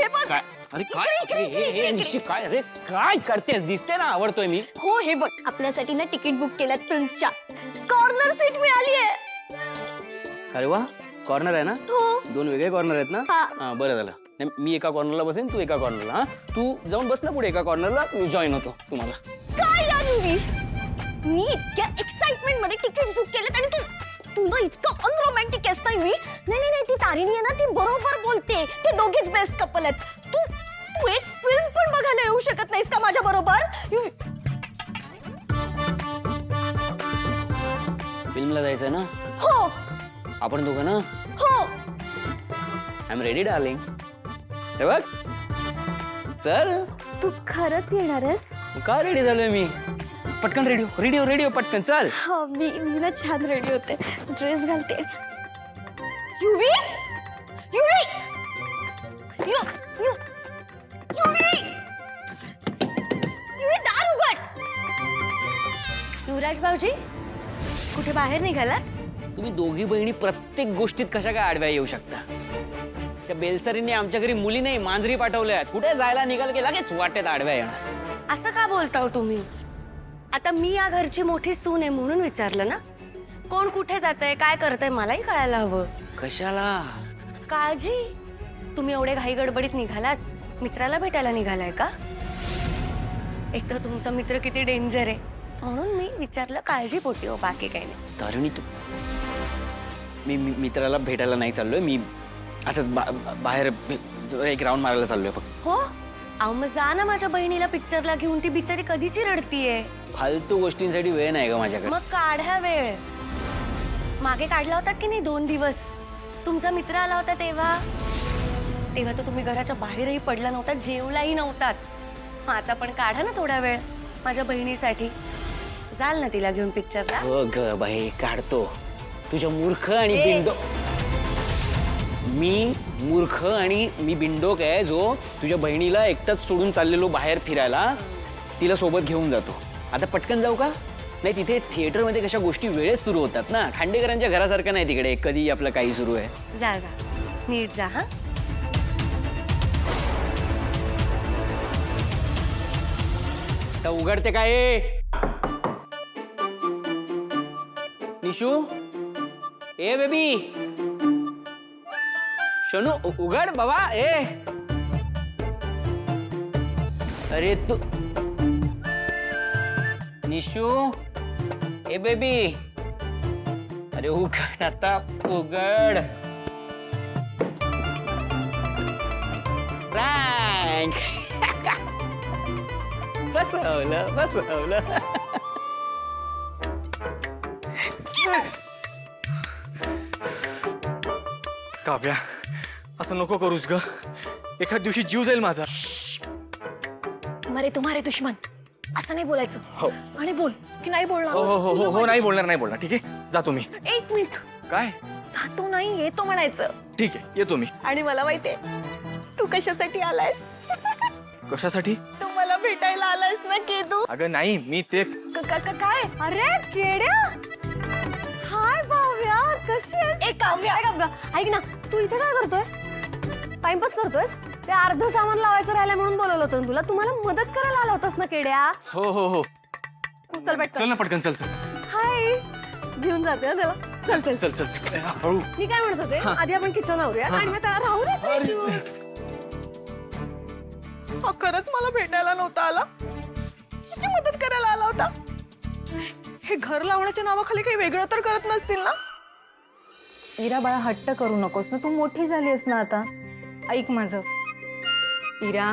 हे बघ. काय अरे काय इकडे. निश्चित काय अरे काय करतेस दिसते ना आवडतोय मी हो हे बघ आपल्यासाठी ना तिकीट बुक केल्यात फिल्म्सच्या कॉर्नर सीट मिळाली आहे. अरे वा कॉर्नर आहे ना हो 2 वेगळे कॉर्नर आहेत ना हा. हा बरं झालं नाही, मी एका कॉर्नरला बसेन तू एका कॉर्नरला हा तू जाऊन बस ना पुढे एका कॉर्नरला मी जॉईन होतो तुम्हाला काय यार मी इतक्या एक्साइटमेंट मध्ये तिकीट बुक केलेत आणि तू ना इतकं अनरोमॅन्टिक आहेस ना नाही ती तारिणी आहे ना ती बरोबर बोलते ते दोघेच बेस्ट कपल आहेत. तू एक फिल्म पण बघायला येऊ शकत नाहीस का माझ्या बरोबर? फिल्मला जायचं ना हो आपण दोघं ना हो आय एम रेडी डार्लिंग हे बघ चल तू खरंच येणार आहेस? का रेडी झालोय मी पटकन रेडिओ पटकन चल हा मी ना छान रेडी होते ड्रेस घालते. युवी युवी यु यु युवी युवी दार उघड. युवराज भाऊजी कुठे बाहेर निघाला? तुम्ही दोघी बहिणी प्रत्येक गोष्टीत कशा काय आडव्या येऊ शकता. त्या बेलसरीने आमच्या घरी मुली नाही मांजरी पाठवल्यात कुठे जायला निघाल की लगेच वाटेत आडव्या येणार. असं का बोलता हो तुम्ही? आता मी या घरची मोठी सून आहे म्हणून विचारलं ना. कोण कुठे जातंय काय करतंय मलाही कळायला हवं. कशाला काळजी. तुम्ही एवढे घाई गडबडीत निघालात मित्राला भेटायला निघालाय का? एक तर तुमचा मित्र किती डेंजर आहे म्हणून मी विचारलं काळजी पोटी हो बाकी काही नाही. तारिणी तू मी मित्राला भेटायला नाही चाललोय मी असंच बाहेर एक राऊंड मारायला चाललोय फक्त. हो अहो मग जा ना माझ्या बहिणीला पिक्चरला घेऊन ती बिचारी कधीची रडतीये. फालतू गोष्टींसाठी वेळ नाही का माझ्याकडे. मग काढा वेळ. मागे काढला होता की नाही 2 दिवस तुमचा मित्र आला होता तेव्हा तर तुम्ही घराच्या बाहेरही पडला नव्हता जेवलाही नव्हतात. आता पण काढा ना थोडा वेळ माझ्या बहिणीसाठी. जाल ना तिला घेऊन पिक्चरला? हो ग बाई काढतो. तुझ्या मूर्ख आणि बिंडो मी मूर्ख आणि मी बिंडोक आहे जो तुझ्या बहिणीला एकटाच सोडून चाललेलो बाहेर फिरायला तिला सोबत घेऊन जातो. आता पटकन जाऊ का? नाही तिथे थिएटरमध्ये कशा गोष्टी वेळेस सुरू होतात ना. खांडेकरांच्या घरासारखं नाही तिकडे कधी आपलं काही सुरू आहे. जा नीट जा. हा तर उघडते काय निशू ए बेबी शनू उघड बाबा ए अरे तू निशू ए बेबी अरे उघड आता उघड. प्रँक बसवलं काव्या असं नको करूस ग. एखाद दिवशी जीव जाईल माझा. मरे तुम्हारे दुश्मन असं नाही बोलायचं. हो आणि बोल की नाही बोलणार? हो हो हो हो नाही बोलणार ठीक आहे जातो मी. 1 मिनिट. काय? जातो नाही येतो म्हणायचं. ठीक आहे येतो मी. आणि मला माहितीये तू कशासाठी आलायस. कशासाठी? तू मला भेटायला आलायस ना केतू. अगं नाही मी ते काय? अरे केड्या. हाय भाव्या कशी आहेस? एक काव्या ऐक ना तू इथे काय करतोय? टाइमपास करतोयस? ते अर्ध सामान लावायचं राहिलं म्हणून बोलवलं होतं तुला. तुम्हाला मदत करायला आला होतास ना केड्या. हो हो हो चल बैठ. चल ना पटकन चल चल. हाय घेऊन जाते ना त्याला. चल चल चल चल चल हळू. मी काय म्हणत होते आधी आपण किचन आवरूया आणि मग त्याला राहू दे. खरंच मला भेटायला नव्हता आला. हिची मदत करायला आला होता. हे घर लावण्याच्या नावाखाली काही वेगळं तर करत नसतील ना? इरा बाळा हट्ट करू नकोस ना. तू मोठी झालीस ना आता. ऐक माझं इरा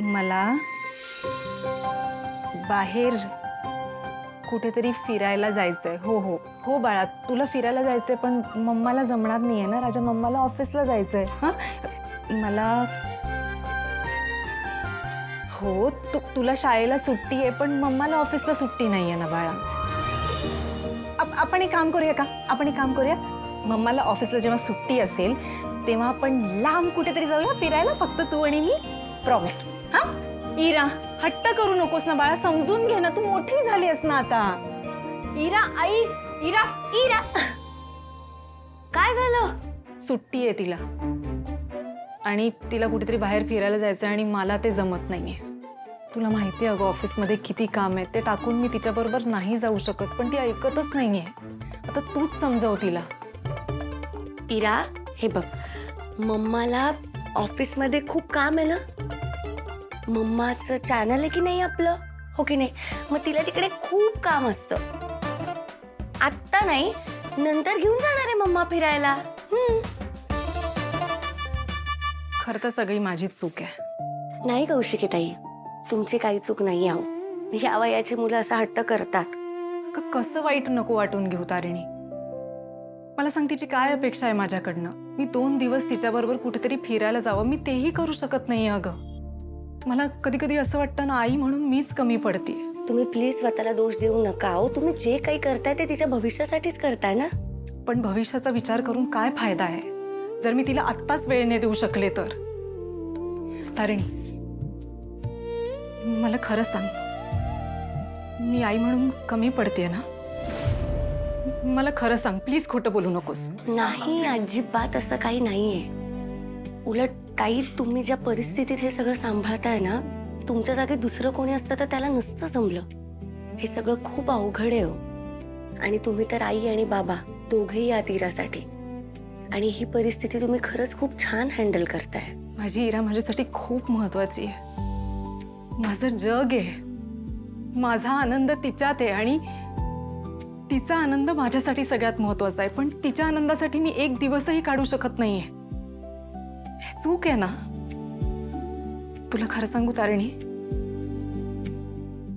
मला बाहेर कुठेतरी फिरायला जायचंय. हो हो हो बाळा तुला फिरायला जायचंय पण मम्माला जमणार नाहीये ना राजा. मम्माला ऑफिसला जायचंय. हा मला हो तुला शाळेला सुट्टी आहे पण मम्माला ऑफिसला सुट्टी नाहीये ना बाळा. आपण एक काम करूया. मम्माला ऑफिसला जेव्हा सुट्टी असेल तेव्हा आपण लांब कुठेतरी जाऊया फिरायला फक्त तू आणि मी. प्रॉमिस. हा इरा हट्ट करू नकोस ना बाळा. समजून घे ना. तू मोठी झाली आहेस ना आता. इरा आई इरा इरा काय झालं? सुट्टी आहे तिला आणि तिला कुठेतरी बाहेर फिरायला जायचं आणि मला ते जमत नाहीये. तुला माहिती आहे अगं ऑफिसमध्ये किती काम आहे ते टाकून मी तिच्याबरोबर नाही जाऊ शकत, पण ती ऐकतच नाहीये. आता तूच समजाव तिला. इरा, हे बघ, मम्माला ऑफिसमध्ये खूप काम आहे ना. मम्माचं चॅनल आहे की नाही आपलं, हो की नाही? मग तिला तिकडे खूप काम असतं. आत्ता नाही, नंतर घेऊन जाणार आहे मम्मा फिरायला. खरं तर सगळी माझीच चूक आहे. नाही कौशिकी ताई, तुमची काही चूक नाही आहो. या वयाची मुलं असा हट्ट करतात. कसं वाईट नको वाटून घेऊ तारिणी. मला सांग तिची काय अपेक्षा आहे माझ्याकडनं. मी 2 दिवस तिच्याबरोबर कुठेतरी फिरायला जावं, मी तेही करू शकत नाहीये अगं. मला कधी कधी असं वाटतं ना, आई म्हणून मीच कमी पडते. तुम्ही प्लीज स्वतःला दोष देऊ नका हो. तुम्ही जे काही करताय ते तिच्या भविष्यासाठीच करताय ना. पण भविष्याचा विचार करून काय फायदा आहे जर मी तिला आत्ताच वेळ नाही देऊ शकले तर. तारिणी, मला खरं सांग, मी आई म्हणून कमी पडते ना? मला खरं सांग प्लीज, खोटं बोलू नकोस. नाही, अजिबात असं काही नाहीये. उलट ताई, तुम्ही ज्या परिस्थितीत हे सगळं सांभाळताय ना, तुमच्या जागी दुसरं कोणी असतं तर त्याला नसतं जमलं. हे सगळं खूप अवघड आहे हो. आणि तुम्ही तर आई आणि बाबा दोघेही आहात इरासाठी. आणि ही परिस्थिती तुम्ही खरंच खूप छान हँडल करताय. माझी इरा माझ्यासाठी खूप महत्वाची आहे. माझं जग आहे. माझा आनंद तिच्यात आहे आणि तिचा आनंद माझ्यासाठी सगळ्यात महत्वाचा आहे. पण तिच्या आनंदासाठी मी एक दिवसही काढू शकत नाहीये. हे चूक आहे ना? तुला खरं सांगू तारिणी,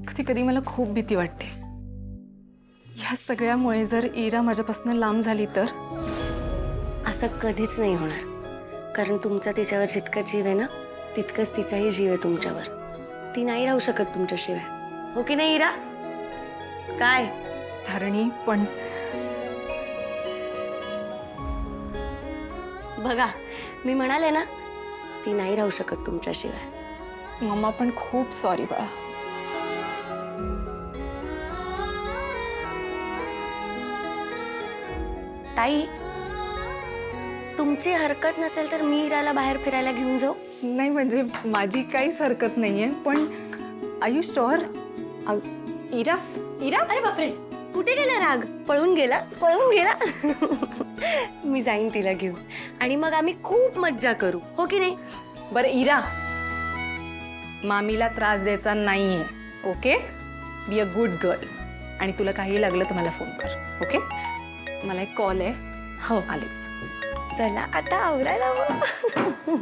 कधी कधी मला खूप भीती वाटते. या सगळ्यामुळे जर इरा माझ्यापासून लांब झाली तर. असं कधीच नाही होणार. कारण तुमचा तिच्यावर जितका जीव आहे ना, तितकंच तिचाही जीव आहे तुमच्यावर. ती नाही राहू शकत तुमच्याशिवाय, हो की नाही इरा? काय तारिणी, पण बघा, मी म्हणाले ना, ती नाही राहू शकत तुमच्याशिवाय. मम्मा पण खूप सॉरी बाळा. ताई, तुमची हरकत नसेल तर मी इराला बाहेर फिरायला घेऊन जाऊ. नाही म्हणजे माझी काहीच हरकत नाहीये, पण आर यू शुअर? इरा, इरा, अरे बापरे, कुठे गेला राग? पळून गेला, पळून गेला. मी जाईन तिला घेऊन आणि मग आम्ही खूप मज्जा करू, हो की नाही? बरं इरा, मामीला त्रास द्यायचा नाहीये, okay? Be a good girl. आणि तुला काही लागलं तर मला फोन कर, ओके? मला एक कॉल आहे. हो, आलेच. चला आता आवरायला हवं.